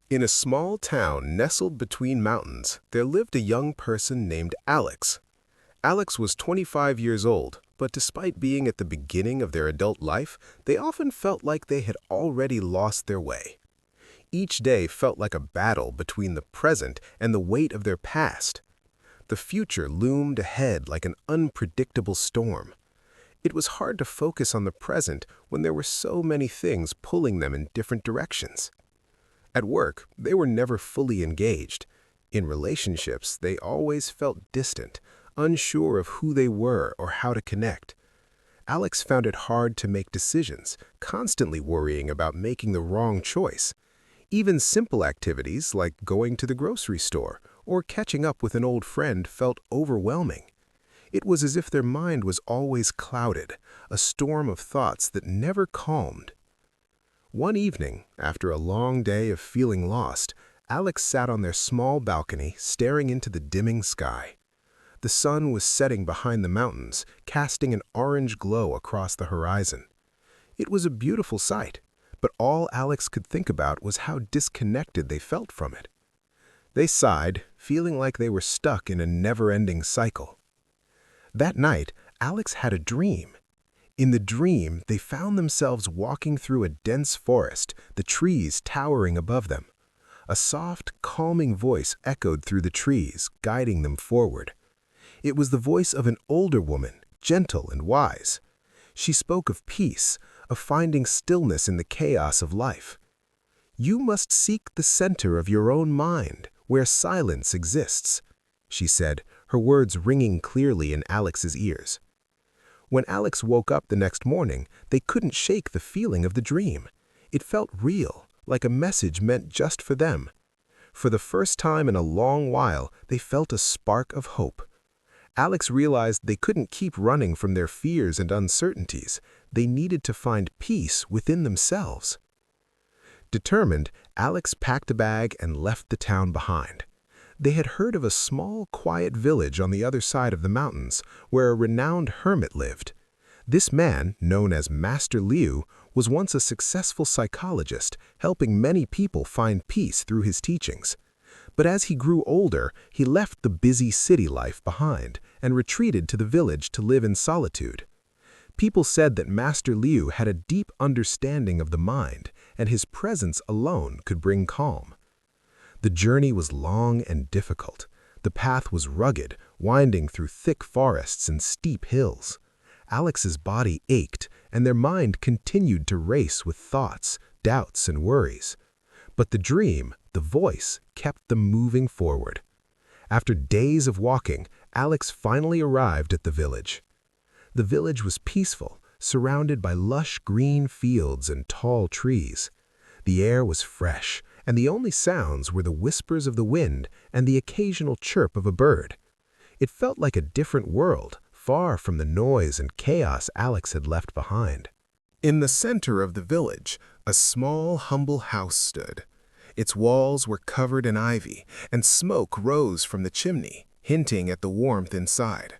In a small town nestled between mountains, there lived a young person named Alex. Alex was 25 years old, but despite being at the beginning of their adult life, they often felt like they had already lost their way. Each day felt like a battle between the present and the weight of their past. The future loomed ahead like an unpredictable storm. It was hard to focus on the present when there were so many things pulling them in different directions. At work, they were never fully engaged. In relationships, they always felt distant, unsure of who they were or how to connect. Alex found it hard to make decisions, constantly worrying about making the wrong choice. Even simple activities like going to the grocery store or catching up with an old friend felt overwhelming. It was as if their mind was always clouded, a storm of thoughts that never calmed. One evening, after a long day of feeling lost, Alex sat on their small balcony, staring into the dimming sky. The sun was setting behind the mountains, casting an orange glow across the horizon. It was a beautiful sight, but all Alex could think about was how disconnected they felt from it. They sighed, feeling like they were stuck in a never-ending cycle. That night, Alex had a dream. In the dream, they found themselves walking through a dense forest, the trees towering above them. A soft, calming voice echoed through the trees, guiding them forward. It was the voice of an older woman, gentle and wise. She spoke of peace, of finding stillness in the chaos of life. "You must seek the center of your own mind, where silence exists," she said, her words ringing clearly in Alex's ears. When Alex woke up the next morning, they couldn't shake the feeling of the dream. It felt real, like a message meant just for them. For the first time in a long while, they felt a spark of hope. Alex realized they couldn't keep running from their fears and uncertainties. They needed to find peace within themselves. Determined, Alex packed a bag and left the town behind. They had heard of a small, quiet village on the other side of the mountains, where a renowned hermit lived. This man, known as Master Liu, was once a successful psychologist, helping many people find peace through his teachings. But as he grew older, he left the busy city life behind and retreated to the village to live in solitude. People said that Master Liu had a deep understanding of the mind, and his presence alone could bring calm. The journey was long and difficult. The path was rugged, winding through thick forests and steep hills. Alex's body ached, and their mind continued to race with thoughts, doubts, and worries. But the dream, the voice, kept them moving forward. After days of walking, Alex finally arrived at the village. The village was peaceful, surrounded by lush green fields and tall trees. The air was fresh, and the only sounds were the whispers of the wind and the occasional chirp of a bird. It felt like a different world, far from the noise and chaos Alex had left behind. In the center of the village, a small, humble house stood. Its walls were covered in ivy, and smoke rose from the chimney, hinting at the warmth inside.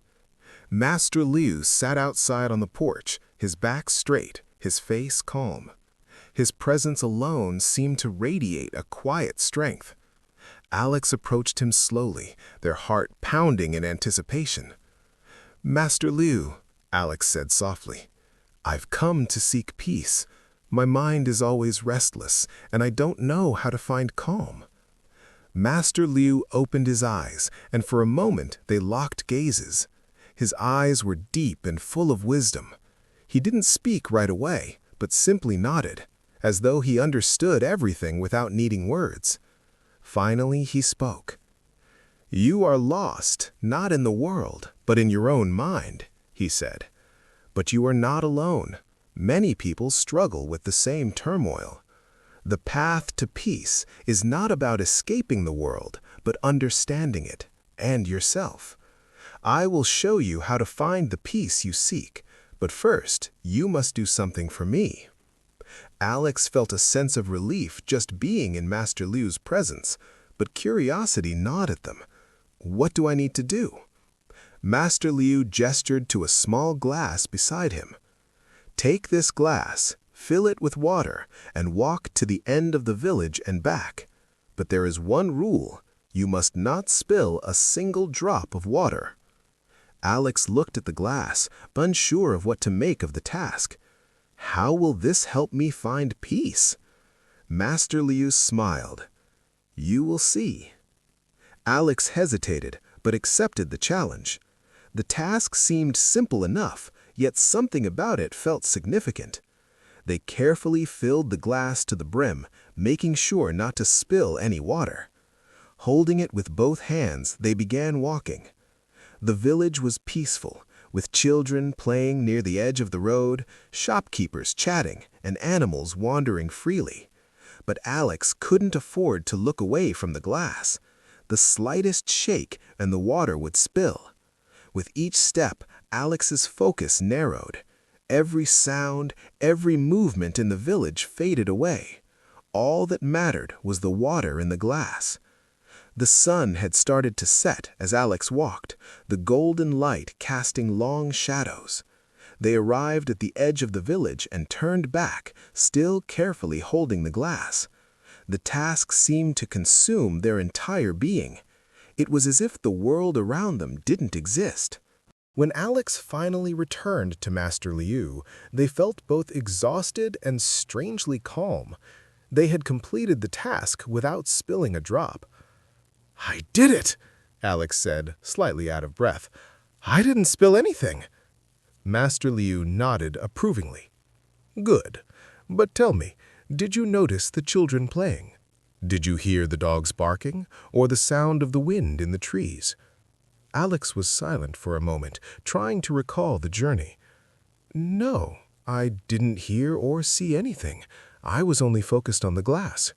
Master Liu sat outside on the porch, his back straight, his face calm. His presence alone seemed to radiate a quiet strength. Alex approached him slowly, their heart pounding in anticipation. "Master Liu," Alex said softly, "I've come to seek peace. My mind is always restless, and I don't know how to find calm." Master Liu opened his eyes, and for a moment they locked gazes. His eyes were deep and full of wisdom. He didn't speak right away, but simply nodded, as though he understood everything without needing words. Finally, he spoke. "You are lost, not in the world, but in your own mind," he said. "But you are not alone. Many people struggle with the same turmoil. The path to peace is not about escaping the world, but understanding it and yourself. I will show you how to find the peace you seek, but first, you must do something for me." Alex felt a sense of relief just being in Master Liu's presence, but curiosity gnawed at them. "What do I need to do?" Master Liu gestured to a small glass beside him. "Take this glass, fill it with water, and walk to the end of the village and back. But there is one rule. You must not spill a single drop of water. Alex looked at the glass, unsure of what to make of the task. How will this help me find peace? Master Liu smiled. You will see. Alex hesitated, but accepted the challenge. The task seemed simple enough, yet something about it felt significant. They carefully filled the glass to the brim, making sure not to spill any water. Holding it with both hands, they began walking. The village was peaceful, with children playing near the edge of the road, shopkeepers chatting, and animals wandering freely. But Alex couldn't afford to look away from the glass. The slightest shake and the water would spill. With each step, Alex's focus narrowed. Every sound, every movement in the village faded away. All that mattered was the water in the glass. The sun had started to set as Alex walked, the golden light casting long shadows. They arrived at the edge of the village and turned back, still carefully holding the glass. The task seemed to consume their entire being. It was as if the world around them didn't exist. When Alex finally returned to Master Liu, they felt both exhausted and strangely calm. They had completed the task without spilling a drop. "I did it," Alex said, slightly out of breath. "I didn't spill anything." Master Liu nodded approvingly. "Good. But tell me, did you notice the children playing? Did you hear the dogs barking, or the sound of the wind in the trees?" Alex was silent for a moment, trying to recall the journey. "No, I didn't hear or see anything. I was only focused on the glass."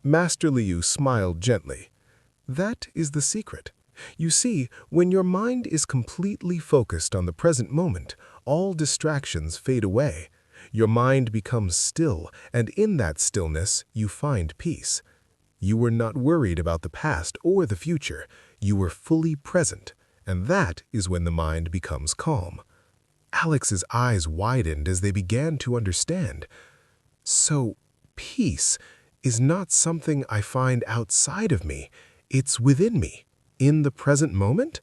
Master Liu smiled gently. "That is the secret. You see, when your mind is completely focused on the present moment, all distractions fade away. Your mind becomes still, and in that stillness, you find peace. You were not worried about the past or the future. You were fully present, and that is when the mind becomes calm." Alex's eyes widened as they began to understand. "So, peace is not something I find outside of me. It's within me, in the present moment?"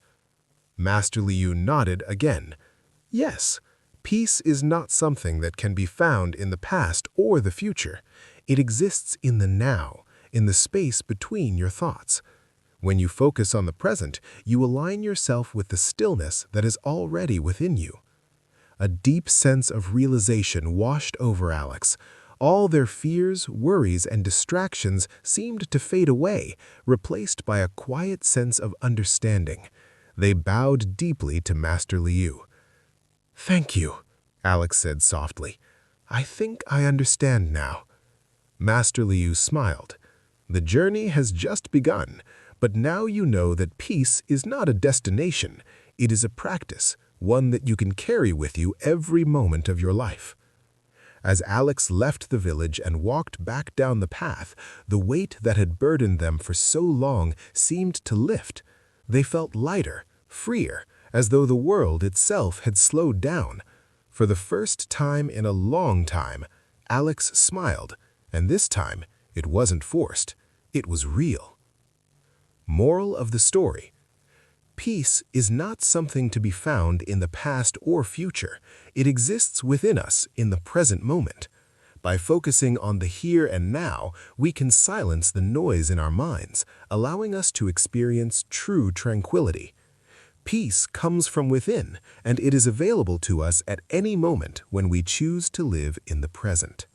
Master Liu nodded again. "Yes, peace is not something that can be found in the past or the future. It exists in the now, in the space between your thoughts. When you focus on the present, you align yourself with the stillness that is already within you." A deep sense of realization washed over Alex. All their fears, worries, and distractions seemed to fade away, replaced by a quiet sense of understanding. They bowed deeply to Master Liu. "Thank you," Alex said softly. "I think I understand now." Master Liu smiled. "The journey has just begun, but now you know that peace is not a destination. It is a practice, one that you can carry with you every moment of your life." As Alex left the village and walked back down the path, the weight that had burdened them for so long seemed to lift. They felt lighter, freer, as though the world itself had slowed down. For the first time in a long time, Alex smiled, and this time it wasn't forced, it was real. Moral of the story: peace is not something to be found in the past or future. It exists within us in the present moment. By focusing on the here and now, we can silence the noise in our minds, allowing us to experience true tranquility. Peace comes from within, and it is available to us at any moment when we choose to live in the present.